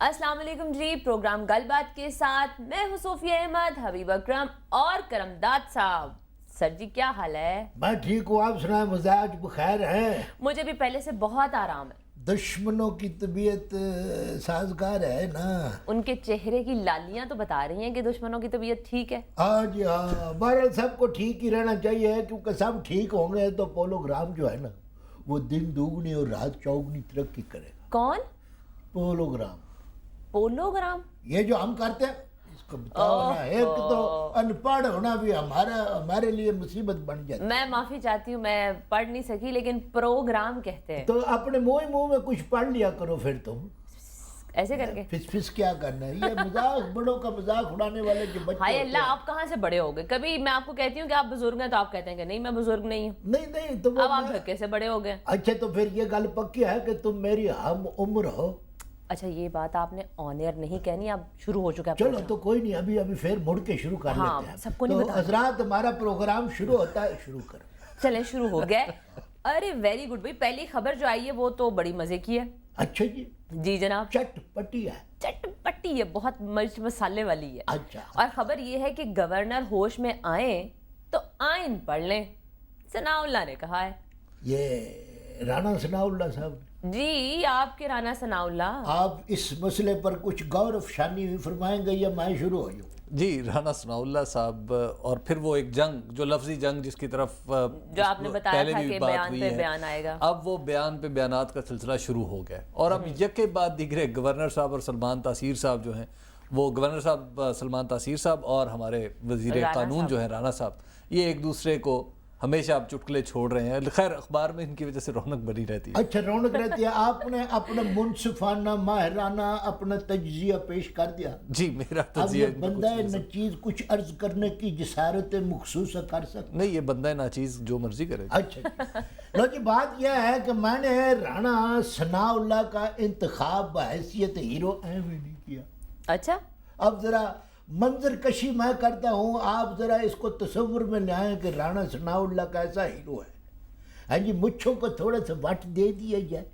السلام علیکم جی، پروگرام گل بات کے ساتھ میں ہوں صوفیہ احمد، حبیب اکرم اور کرمداد صاحب۔ سر جی کیا حال ہے؟ میں ٹھیک ہوں، آپ سنائیں مزاج بخیر ہے؟ مجھے بھی پہلے سے بہت آرام ہے۔ دشمنوں کی طبیعت سازگار ہے نا؟ ان کے چہرے کی لالیاں تو بتا رہی ہیں کہ دشمنوں کی طبیعت ٹھیک ہے۔ ہاں جی ہاں، بہرحال سب کو ٹھیک ہی رہنا چاہیے، کیونکہ سب ٹھیک ہوں گے تو پولوگرام جو ہے نا وہ دن دوگنی اور رات چوگنی ترقی کرے گا۔ کون؟ پولوگرام، پولوگرام؟ یہ جو ہم کرتے ہیں اس کو بتاؤ نا، ایک تو ان پڑھ ہونا بھی ہمارے لیے مصیبت بن جاتی ہے۔ میں معافی چاہتی ہوں، میں پڑھ نہیں سکی، لیکن پروگرام کہتے ہیں تو اپنے منہ میں کچھ پڑھ لیا کرو پھر تم ایسے کر کے۔ فس فس کیا کرنا ہے، یہ مذاق بڑوں کا مذاق اڑانے والے جو بچے ہائے ہوتے اللہ، ہیں۔ آپ کہاں سے بڑے ہو گئے؟ کبھی میں آپ کو کہتی ہوں کہ آپ بزرگ ہیں تو آپ کہتے ہیں کہ نہیں میں بزرگ نہیں ہوں۔ نہیں تو اب آپ دھکے سے بڑے ہو گئے۔ اچھا تو پھر یہ گل پکی ہے کہ تم میری ہم عمر ہو۔ اچھا یہ بات آپ نے آن ایئر نہیں کہنی، اب شروع ہو چکا ہے چلو تو کوئی نہیں، ابھی پھر مڑ کے شروع کر لیتے ہیں۔ سب کو نہیں تو حضرات ہمارا پروگرام شروع ہوتا ہے، شروع کرو۔ چلیں شروع ہو گئے۔ ارے ویری گڈ بھائی، پہلی خبر جو آئی ہے وہ تو بڑی مزے کی ہے۔ اچھا جی، جی جناب، چٹ پٹی ہے۔ چٹ پٹی ہے، بہت مرچ مسالے والی ہے۔ اچھا، اور خبر یہ ہے کہ گورنر ہوش میں آئیں تو آئین پڑھ لیں، ثناء اللہ نے کہا ہے۔ یہ رانا ثناء اللہ صاحب، جی آپ کے رانا ثناء اللہ، آپ اس مسئلے پر کچھ غور افشانی فرمائیں گے یا میں شروع ہو جاؤں؟ جی، رانا ثناء اللہ صاحب، اور پھر وہ ایک جنگ جو لفظی جنگ جس کی طرف جو آپ نے بتایا پہلے تھا بھی کہ بات بیان ہوئی پہ ہے، بیان آئے گا۔ اب وہ بیان پہ بیانات کا سلسلہ شروع ہو گیا اور اب یکے بعد دیگرے گورنر صاحب اور سلمان تاثیر صاحب جو ہیں، وہ گورنر صاحب سلمان تاثیر صاحب اور ہمارے وزیر قانون جو ہیں رانا صاحب، یہ ایک دوسرے کو ہمیشہ اب چٹکلے چھوڑ رہے ہیں۔ خیر اخبار میں ان کی وجہ سے رونق بنی رہتی ہے۔ اچھا رونق رہتی ہے۔ آپ نے اپنا منصفانہ ماہرانہ اپنا تجزیہ پیش کر دیا۔ جی میرا اب تجزیہ یہ بندہ نچیز کچھ عرض کرنے کی جسارت مخصوص کر سکتا؟ نہیں، یہ بندہ ناچیز جو مرضی کرے۔ اچھا لو جی، بات یہ ہے کہ میں نے رانا ثناء اللہ کا انتخاب بحیثیت ہیرو ایویں نہیں کیا۔ اچھا اب ذرا منظر کشی میں کرتا ہوں، آپ ذرا اس کو تصور میں لے آئیں کہ رانا ثناء اللہ کا ایسا ہیرو ہے، ہاں جی، مچھوں کو تھوڑا سا وٹ دے دیا جائے،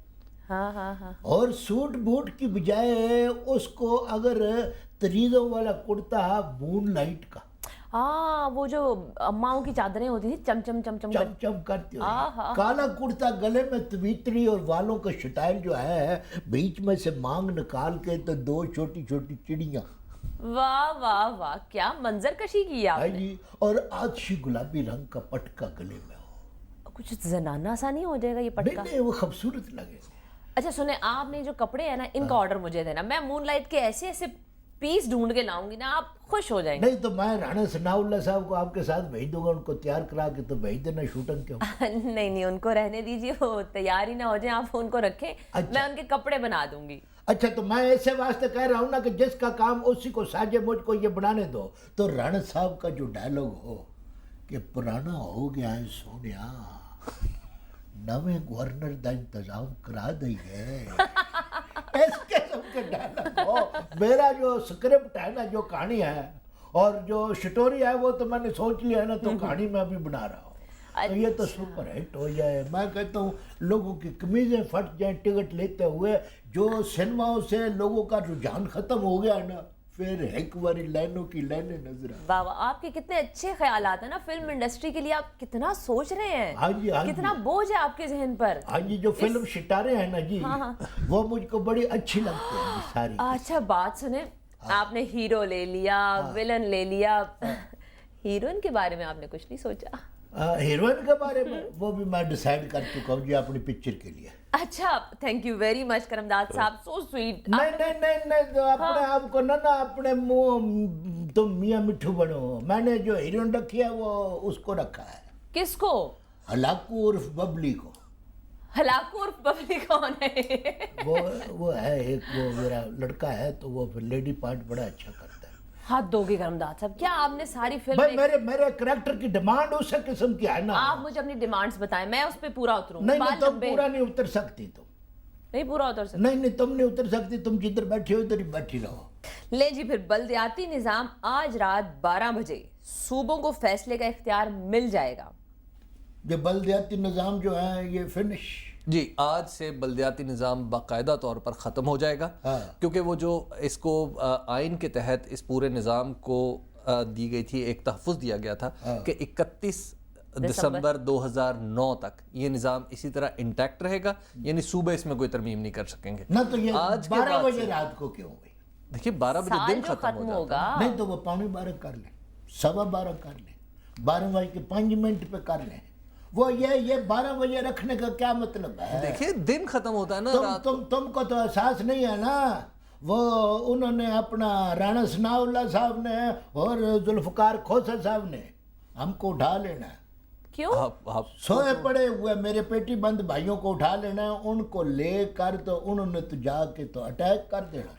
ہاں اور سوٹ بوٹ کی بجائے اس کو اگر تریزوں والا کرتا مون لائٹ کا، وہ جو اماؤں کی چادریں ہوتی تھی چم چم چم چم چم چم کرتے ہوئے، کالا کرتا، گلے میں طویتری اور والوں کا سٹائل جو ہے، بیچ میں سے مانگ نکال کے تو دو چھوٹی چھوٹی چڑیاں، واہ واہ واہ، کیا منظر کشی کی آپ نے۔ جی، اور آتشی گلابی رنگ کا پٹکا گلے میں ہو۔ کچھ زنانہ سا نہیں ہو جائے گا یہ پٹکا؟ نہیں وہ خوبصورت لگے۔ اچھا سنیں، آپ نے جو کپڑے ہیں نا ان کا آرڈر مجھے دینا، میں مون لائٹ کے ایسے ایسے پیس ڈھونڈ کے لاؤں گی نا، آپ خوش ہو جائیں گے۔ نہیں تو میں رانا ثناء اللہ صاحب کو آپ کے ساتھ بھیج دوں گا، ان کو تیار کرا کے تو بھیج دینا شوٹنگ کے۔ نہیں ان کو رہنے دیجیے، وہ تیار ہی نہ ہو جائیں، آپ ان کو رکھیں، میں ان کے کپڑے بنا دوں گی۔ اچھا تو میں ایسے واسطے کہہ رہا ہوں نا کہ جس کا کام اسی کو ساجے، مجھ کو یہ بنانے دو۔ تو رانا صاحب کا جو ڈائلوگ ہو کہ پرانا ہو گیا ہے سونیا، نویں گورنر دا انتظام کرا دئیے، اس قسم کے ڈائلوگ ہو۔ میرا جو سکرپٹ ہے نا، جو کہانی ہے اور جو سٹوری ہے، وہ تو میں نے سوچ لیا ہے نا، تو کہانی میں ابھی بنا رہا ہوں، تو یہ تو سپر ہٹ ہو جائے۔ میں کہتا ہوں لوگوں کی قمیضیں پھٹ جائیں ٹکٹ لیتے ہوئے، جو سنیماؤں سے لوگوں کا رجحان ختم ہو گیا ہے نا، پھر ایک باری لائنوں کی لائنیں نظر آئیں۔ واہ واہ، آپ کے کتنے اچھے خیالات ہیں نا، فلم انڈسٹری کے لیے آپ کتنا سوچ رہے ہیں۔ ہاں جی ہاں جی، کتنا بوجھ ہے آپ کے ذہن پر۔ ہاں جی، جو فلم ستارے ہیں نا جی، وہ مجھ کو بڑی اچھی لگتی ہیں ساری۔ اچھا بات سنیں، آپ نے ہیرو لے لیا، ویلن لے لیا، ہیروئن کے بارے میں آپ نے کچھ نہیں سوچا؟ ہیروئن کے بارے میں وہ بھی میں ڈیسائیڈ کر چکا ہوں جی اپنی پکچر کے لیے۔ اچھا تھینک یو ویری مچ کرمداد صاحب، سو سویٹ۔ نہیں تو اپنے آپ کو نہ اپنے منہ تم میاں مٹھو بنو۔ میں نے جو ہیروئن رکھی ہے وہ اس کو رکھا ہے، کس کو؟ ہلاکو عرف ببلی کو۔ ہلاکو عرف ببلی کون ہے؟ وہ ہے ایک، وہ میرا لڑکا ہے، تو وہ لیڈی پارٹ بڑا اچھا کرتا ہے۔ ہاتھ دو گے کرمداد صاحب، کیا آپ نے ساری بھائی فلم میرے کریکٹر کی ڈیمانڈ اس قسم کی ہے نا۔ آپ مجھے اپنی ڈیمانڈز بتائیں، میں اس پہ پورا اتروں۔ نہیں تم پورا نہیں اتر سکتی، تم نہیں پورا اتر سکتی؟ نہیں تم نہیں اتر سکتی، تم جدھر بیٹھی ہو ادھر ہی بیٹھی رہو۔ لے جی، پھر بلدیاتی نظام آج رات 12 بجے صوبوں کو فیصلے کا اختیار مل جائے گا۔ یہ بلدیاتی نظام جو ہے یہ فنش جی آج سے بلدیاتی نظام باقاعدہ طور پر ختم ہو جائے گا، کیونکہ وہ جو اس کو آئین کے تحت اس پورے نظام کو دی گئی تھی، ایک تحفظ دیا گیا تھا کہ 31 دسمبر 2009 تک یہ نظام اسی طرح انٹیکٹ رہے گا، یعنی صوبے اس میں کوئی ترمیم نہیں کر سکیں گے۔ نہ تو یہ 12 بجے رات کو کیوں ہوئی؟ دیکھیے 12 بجے دن ختم ہوگا، نہیں تو وہ 11:15 کر لیں، 12:15 کر لیں، 12:05 پہ کر لیں۔ وہ یہ 12 بجے رکھنے کا کیا مطلب ہے؟ دیکھیے دن ختم ہوتا ہے نا، تم کو تو احساس نہیں ہے نا۔ وہ انہوں نے اپنا رانا ثناء اللہ صاحب نے اور ذوالفقار کھوسا صاحب نے ہم کو اٹھا لینا ہے۔ کیوں؟ سوئے پڑے ہوئے میرے پیٹی بند بھائیوں کو اٹھا لینا ہے، ان کو لے کر تو انہوں نے تو جا کے تو اٹیک کر دینا۔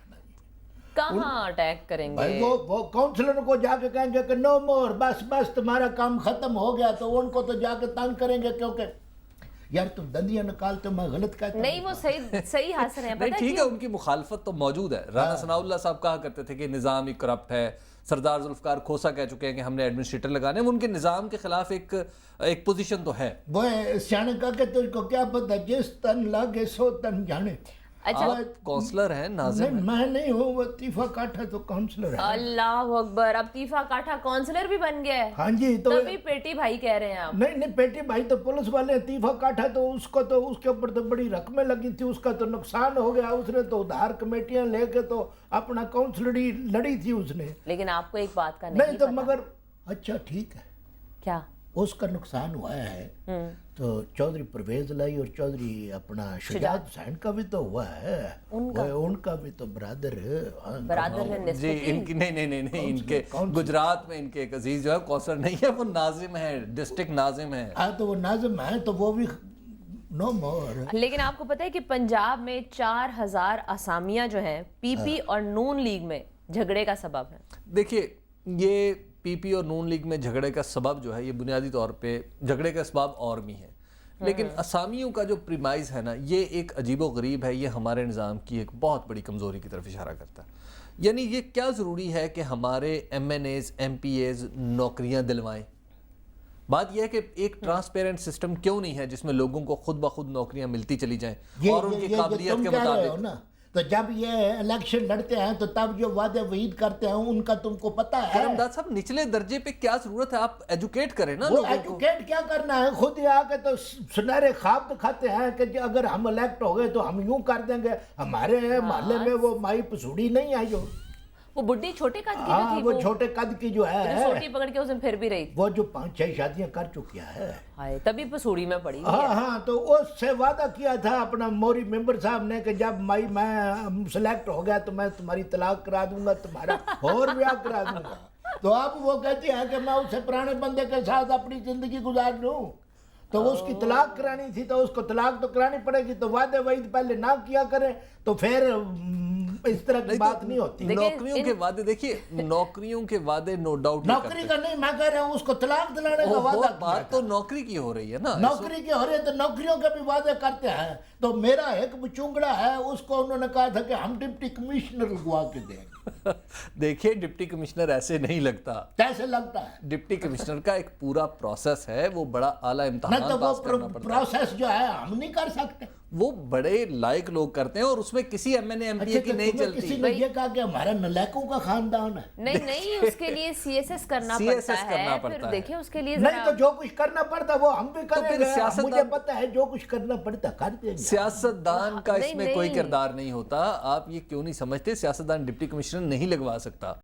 کہاں اٹیک کریں گے؟ وہ کاؤنسلر کو جا کے کہیں گے کہ نو مور، بس تمہارا کام ختم ہو گیا، تو ان کو تو جا کے تنگ کریں گے، کیونکہ یار تم دندیاں نکالتے ہو، میں غلط کہتا ہوں۔ نہیں وہ صحیح حاصل ہے، نہیں ٹھیک ہے، ان کی مخالفت تو موجود ہے۔ رانا ثناء اللہ صاحب کہا کرتے تھے کہ نظام ہی کرپٹ ہے، سردار ذوالفقار کھوسا کہہ چکے ہیں کہ ہم نے ایڈمنسٹریٹر لگانے ہیں، ان کے نظام کے خلاف ایک پوزیشن تو ہے۔ وہ سیانے کہا کہ تجھ کو کیا پتہ، جس تن لگے سو تن جانے۔ اچھا کونسلر ہیں، ناظم ہیں۔ میں نہیں ہوں، وہ تیفا کاٹھا تو کونسلر ہے۔ اللہ اکبر، اب تیفا کاٹھا کونسلر بھی بن گیا ہے۔ ہاں جی، تو تبھی پیٹی بھائی کہہ رہے ہیں آپ۔ نہیں پیٹی بھائی تو پولیس والے، تیفا کاٹھا تو اس کے اوپر تو بڑی رقمیں لگی تھی، اس کا تو نقصان ہو گیا، اس نے تو ادھار کمیٹیاں لے کے تو اپنا کونسلری لڑی تھی اس نے۔ لیکن آپ کو ایک بات کا نہیں تو مگر اچھا ٹھیک ہے، کیا اس کا نقصان ہوا ہے تو چودھری پرویز لائی اور چودھری اپنا شجاعت حسین کا بھی تو ہوا ہے، ان کا بھی تو برادر ہے جی۔ ان کی نہیں ان کے گجرات میں ان کے ایک عزیز جو ہے کونسلر نہیں ہے، وہ ناظم ہے، ڈسٹرکٹ ناظم ہے۔ ہاں تو وہ ناظم ہے تو وہ بھی نو مور۔ لیکن آپ کو پتہ ہے کہ پنجاب میں 4000 اسامیاں جو ہیں پی پی اور نون لیگ میں جھگڑے کا سبب ہیں۔ دیکھیے یہ پی پی اور نون لیگ میں جھگڑے کا سبب جو ہے، یہ بنیادی طور پہ جھگڑے کا اسباب اور بھی ہیں، لیکن اسامیوں کا جو پریمائز ہے نا، یہ ایک عجیب و غریب ہے، یہ ہمارے نظام کی ایک بہت بڑی کمزوری کی طرف اشارہ کرتا ہے۔ یعنی یہ کیا ضروری ہے کہ ہمارے M N As M P As نوکریاں دلوائیں؟ بات یہ ہے کہ ایک ٹرانسپیرنٹ سسٹم کیوں نہیں ہے جس میں لوگوں کو خود بخود نوکریاں ملتی چلی جائیں اور ان کی قابلیت کے مطابق؟ تو جب یہ الیکشن لڑتے ہیں تو تب جو وعدے وعید کرتے ہیں ان کا تم کو پتہ ہے؟ کرمداد صاحب نچلے درجے پہ کیا ضرورت ہے؟ آپ ایجوکیٹ کریں نا وہ لوگوں کو۔ ایجوکیٹ کیا کرنا ہے؟ خود ہی آ کے تو سنہرے خواب دکھاتے ہیں کہ اگر ہم الیکٹ ہو گئے تو ہم یوں کر دیں گے۔ ہمارے محلے میں وہ مائی پسوڑی نہیں آئی جو وہ بڈی چھوٹے قد کی جو تھی، وہ چھوٹے قد کی جو ہے، چھوٹی پکڑ کے اس میں پھر بھی رہی، وہ جو 5-6 شادیاں کر چکی ہے، ہائے تبھی پسوڑی میں پڑی۔ ہاں تو اس سے وعدہ کیا تھا اپنا موری ممبر صاحب نے کہ جب میں سلیکٹ ہو گیا تو میں تمہاری طلاق کرا دوں گا، تمہارا اور بیاہ کرا دوں گا۔ تو اب وہ کہتی ہے کہ میں اسے پرانے بندے کے ساتھ اپنی زندگی گزار لوں، تو اس کی طلاق کرانی تھی تو اس کو طلاق تو کرانی پڑے گی، تو وعدے وعید پہلے نہ کیا کریں تو پھر اس طرح کی بات نہیں ہوتی۔ نوکریوں کے وعدے، دیکھیے نوکریوں کے وعدے نو ڈاؤٹ نوکری کا نہیں، میں کہہ رہا ہوں اس کو طلاق دلانے کا وعدہ۔ بات تو نوکری کی ہو رہی ہے نا، نوکری کی ہو رہی ہے تو نوکریوں کے بھی وعدے کرتے ہیں۔ تو میرا ایک بچونگڑا ہے، اس کو انہوں نے کہا تھا کہ ہم ڈپٹی کمشنر لگوا کے دیں گے۔ دیکھیے ڈپٹی کمشنر ایسے نہیں لگتا، کیسے لگتا ہے؟ ڈپٹی کمشنر کا ایک پورا پروسیس ہے، وہ بڑا اعلیٰ امتحان پاس کرنا پڑتا ہے۔ پروسیس جو ہے ہم نہیں کر سکتے، وہ بڑے لائق لوگ کرتے ہیں اور اس میں کسی M N A M P A کی نہیں چلتی۔ کسی نے یہ کہا کہ ہمارا نلائکوں کا خاندان ہے؟ نہیں اس کے لیے سی ایس ایس کرنا پڑتا ہے، پھر دیکھیں اس کے لیے نہیں تو جو کچھ کرنا پڑتا وہ ہم بھی کریں گے، مجھے پتا ہے جو کچھ کرنا پڑتا کر دیں گے۔ سیاستدان کا اس میں کوئی کردار نہیں ہوتا، آپ یہ کیوں نہیں سمجھتے؟ سیاستدان ڈپٹی کمشنر نہیں لگوا سکتا۔